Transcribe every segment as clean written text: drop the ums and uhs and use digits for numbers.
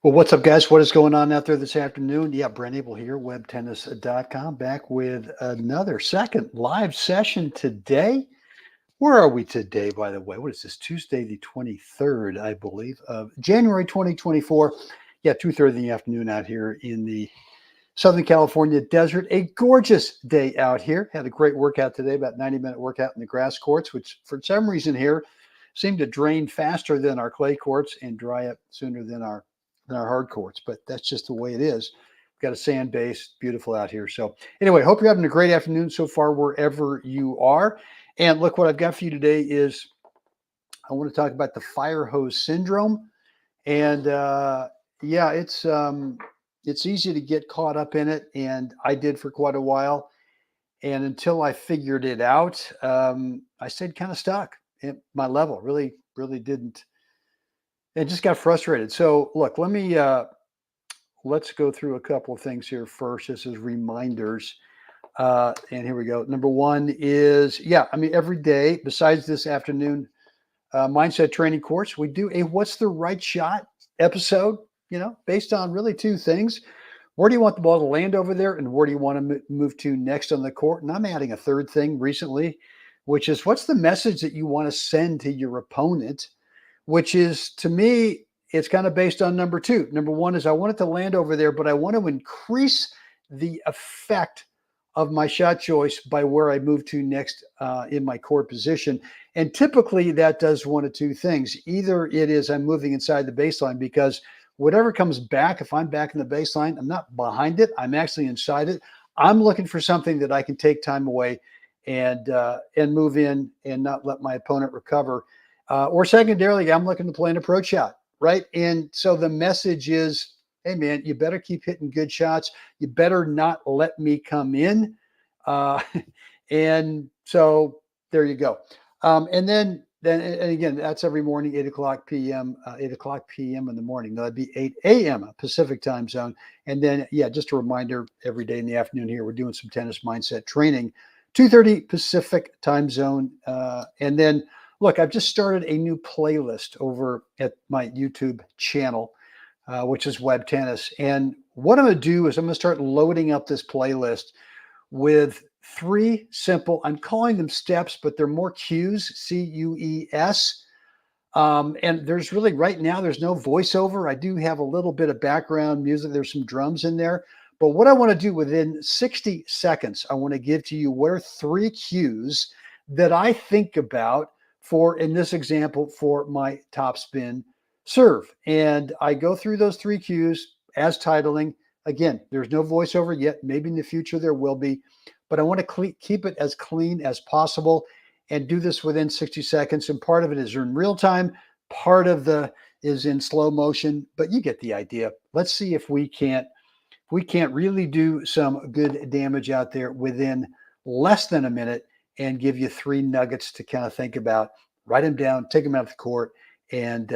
Well, what's up, guys? What is going on out there this afternoon? Yeah, Brent Abel here, webtennis.com, back with another second live session today. Where are we today, by the way? What is this? Tuesday, the 23rd, I believe, of January 2024. Yeah, 2:30 in the afternoon out here in the Southern California desert. A gorgeous day out here. Had a great workout today, about 90-minute workout in the grass courts, which for some reason here seem to drain faster than our clay courts and dry up sooner than our hard courts. But that's just the way it is. We've got a sand base, beautiful out here. So anyway, hope you're having a great afternoon so far wherever you are. And look, what I've got for you today is I want to talk about the Firehose syndrome. And yeah, it's easy to get caught up in it, and I did for quite a while. And until I figured it out, I stayed kind of stuck at my level. Really didn't, and just got frustrated. So look, let's go through a couple of things here first, just as reminders. And here we go. Number one is, yeah, I mean, every day besides this afternoon mindset training course, we do a what's the right shot episode, based on really two things. Where do you want the ball to land over there, and where do you want to move to next on the court? And I'm adding a third thing recently, which is what's the message that you want to send to your opponent, which is, to me, it's kind of based on number two. Number one is I want it to land over there, but I want to increase the effect of my shot choice by where I move to next in my court position. And typically that does one of two things. Either it is I'm moving inside the baseline, because whatever comes back, if I'm back in the baseline, I'm not behind it, I'm actually inside it. I'm looking for something that I can take time away and move in and not let my opponent recover. Or secondarily, I'm looking to play an approach shot, right? And so the message is, hey, man, you better keep hitting good shots. You better not let me come in. And so there you go. And then again, that's every morning, 8 o'clock p.m., 8 o'clock p.m. in the morning. That'd be 8 a.m. Pacific time zone. And then, yeah, just a reminder, every day in the afternoon here, we're doing some tennis mindset training, 2:30 Pacific time zone. And then, look, I've just started a new playlist over at my YouTube channel, which is Web Tennis. And what I'm going to do is I'm going to start loading up this playlist with three simple, I'm calling them steps, but they're more cues, C-U-E-S. And there's really, right now, there's no voiceover. I do have a little bit of background music. There's some drums in there. But what I want to do within 60 seconds, I want to give to you what are three cues that I think about for, in this example, for my topspin serve. And I go through those three cues as titling. Again, there's no voiceover yet. Maybe in the future there will be, but I want to keep it as clean as possible and do this within 60 seconds. And part of it is in real time, part of the is in slow motion, but you get the idea. Let's see if we can't really do some good damage out there within less than a minute and give you three nuggets to kind of think about. Write them down, take them out of the court, and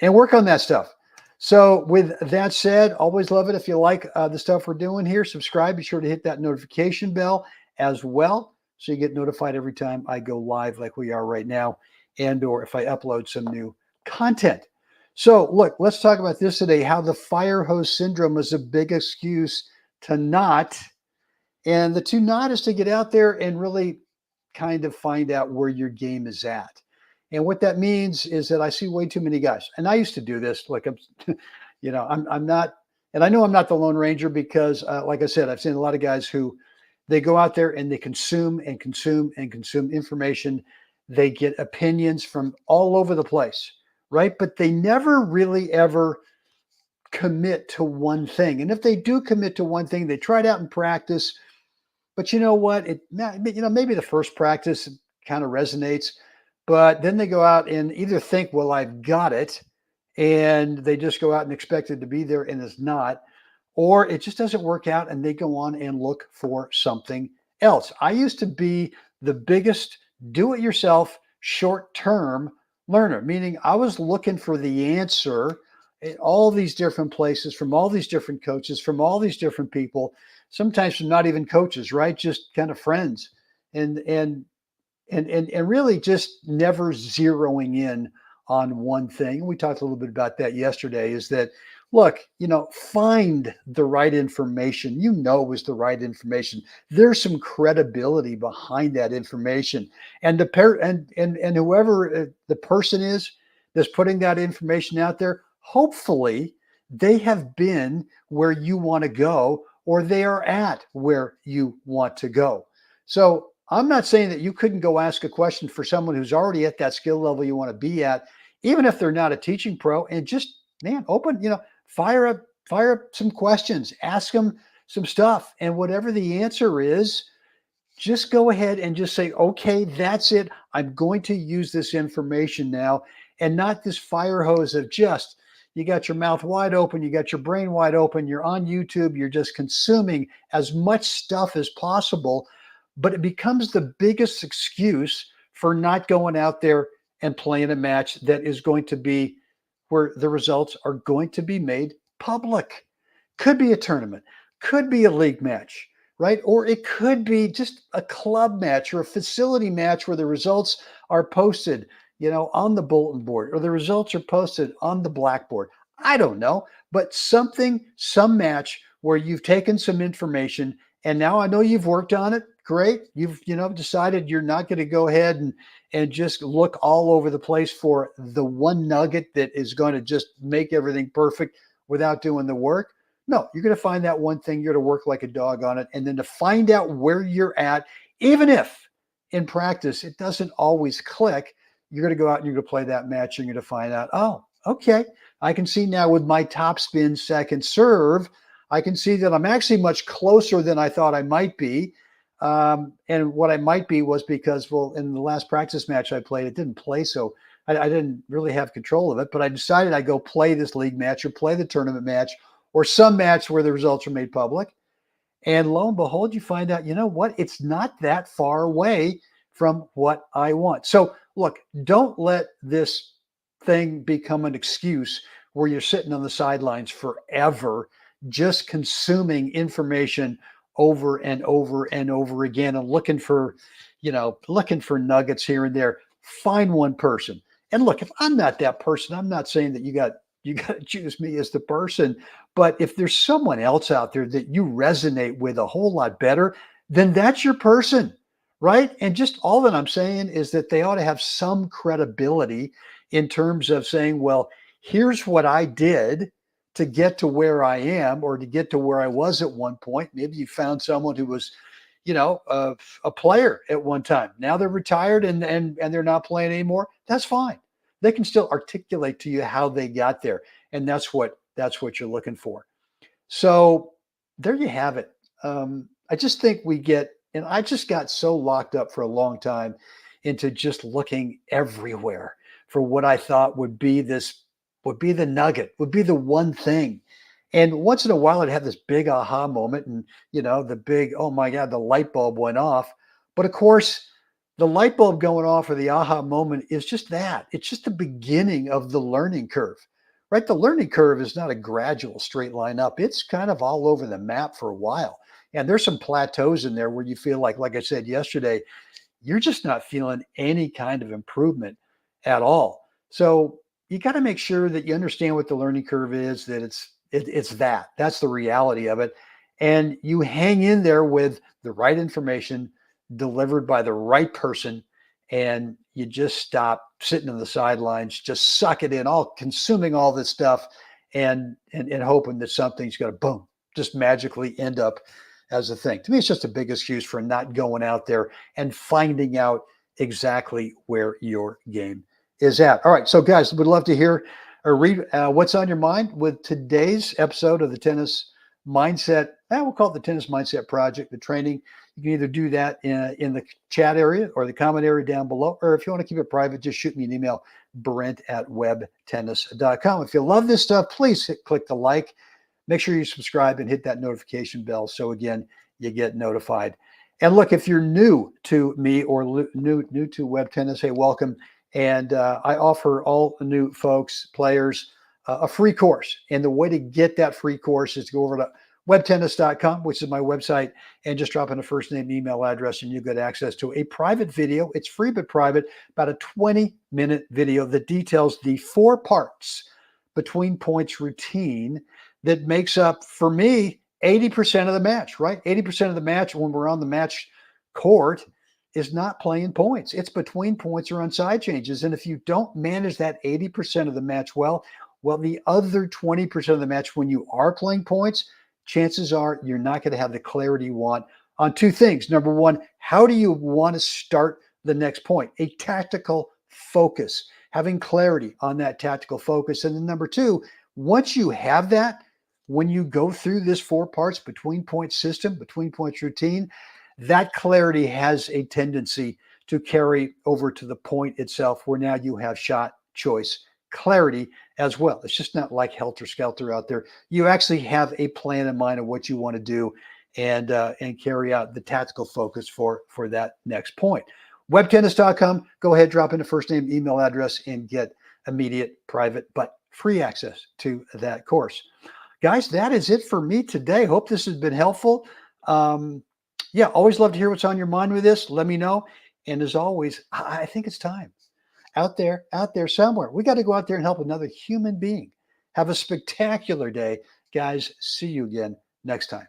work on that stuff. So with that said, always love it if you like the stuff we're doing here. Subscribe. Be sure to hit that notification bell as well, so you get notified every time I go live like we are right now, and or if I upload some new content. So look, let's talk about this today, how the Firehose syndrome is a big excuse to not. And the to not is to get out there and really kind of find out where your game is at. And what that means is that I see way too many guys. And I used to do this. Like, I'm not, and I know I'm not the Lone Ranger because, like I said, I've seen a lot of guys who they go out there and they consume and consume and consume information. They get opinions from all over the place, right? But they never really ever commit to one thing. And if they do commit to one thing, they try it out in practice. But you know what? Maybe the first practice kind of resonates, but then they go out and either think, well, I've got it, and they just go out and expect it to be there and it's not, or it just doesn't work out and they go on and look for something else. I used to be the biggest do-it-yourself short-term learner, meaning I was looking for the answer in all these different places, from all these different coaches, from all these different people, sometimes from not even coaches, right? Just kind of friends, and really just never zeroing in on one thing. We talked a little bit about that yesterday, is that look, find the right information. It was the right information. There's some credibility behind that information. And and whoever the person is that's putting that information out there, hopefully they have been where you want to go, or they are at where you want to go. So I'm not saying that you couldn't go ask a question for someone who's already at that skill level you want to be at, even if they're not a teaching pro, and just, man, fire up some questions, ask them some stuff, and whatever the answer is, just go ahead and just say, okay, that's it. I'm going to use this information now, and not this fire hose of just, you got your mouth wide open, you got your brain wide open, you're on YouTube, you're just consuming as much stuff as possible, but it becomes the biggest excuse for not going out there and playing a match that is going to be where the results are going to be made public. Could be a tournament, could be a league match, right? Or it could be just a club match or a facility match where the results are posted, on the bulletin board, or the results are posted on the blackboard. I don't know, but some match where you've taken some information and now I know you've worked on it. Great. You've, decided you're not going to go ahead and just look all over the place for the one nugget that is going to just make everything perfect without doing the work. No, you're going to find that one thing. You're going to work like a dog on it. And then to find out where you're at, even if in practice it doesn't always click, you're going to go out and you're going to play that match. You're going to find out, oh, okay, I can see now with my top spin second serve, I can see that I'm actually much closer than I thought I might be. And what I might be was because, well, in the last practice match I played, it didn't play. So I didn't really have control of it, but I decided I'd go play this league match or play the tournament match or some match where the results are made public. And lo and behold, you find out, what? It's not that far away from what I want. So look, don't let this thing become an excuse where you're sitting on the sidelines forever, just consuming information over and over and over again and looking for nuggets here and there. Find one person. And look, if I'm not that person, I'm not saying that you got to choose me as the person, but if there's someone else out there that you resonate with a whole lot better, then that's your person, right? And just all that I'm saying is that they ought to have some credibility in terms of saying, well, here's what I did to get to where I am, or to get to where I was at one point. Maybe you found someone who was, a player at one time. Now they're retired and they're not playing anymore. That's fine. They can still articulate to you how they got there, and that's what you're looking for. So there you have it. I just think and I just got so locked up for a long time into just looking everywhere for what I thought would be the nugget, would be the one thing. And once in a while, I'd have this big aha moment, and the big, oh my God, the light bulb went off. But of course, the light bulb going off or the aha moment is just that. It's just the beginning of the learning curve, right? The learning curve is not a gradual straight line up. It's kind of all over the map for a while. And there's some plateaus in there where you feel like I said yesterday, you're just not feeling any kind of improvement at all. So you got to make sure that you understand what the learning curve is, that that's the reality of it. And you hang in there with the right information delivered by the right person, and you just stop sitting on the sidelines, just suck it in, all consuming all this stuff, and hoping that something's going to boom, just magically end up as a thing. To me, it's just a big excuse for not going out there and finding out exactly where your game is at. All right, so guys, would love to hear or read what's on your mind with today's episode of the Tennis Mindset. We'll call it the Tennis Mindset Project, the training. You can either do that in the chat area or the comment area down below, or if you want to keep it private, just shoot me an email, brent@webtennis.com. If you love this stuff, please click the like. Make sure you subscribe and hit that notification bell so, again, you get notified. And look, if you're new to me or new to Web Tennis, hey, welcome. And I offer all new folks, players, a free course. And the way to get that free course is to go over to webtennis.com, which is my website, and just drop in a first name, email address, and you'll get access to a private video. It's free but private, about a 20-minute video that details the 4 parts between points routine that makes up, for me, 80% of the match, right? 80% of the match when we're on the match court is not playing points. It's between points or on side changes. And if you don't manage that 80% of the match well, the other 20% of the match, when you are playing points, chances are you're not going to have the clarity you want on two things. Number one, how do you want to start the next point? A tactical focus, having clarity on that tactical focus. And then number two, once you have that, when you go through this 4 parts between point system, between points routine, that clarity has a tendency to carry over to the point itself, where now you have shot choice clarity as well. It's just not like helter-skelter out there. You actually have a plan in mind of what you want to do and carry out the tactical focus for that next point. Webtennis.com. Go ahead, drop in a first name, email address, and get immediate, private, but free access to that course. Guys, that is it for me today. Hope this has been helpful. Yeah, always love to hear what's on your mind with this. Let me know. And as always, I think it's time. Out there somewhere. We got to go out there and help another human being. Have a spectacular day. Guys, see you again next time.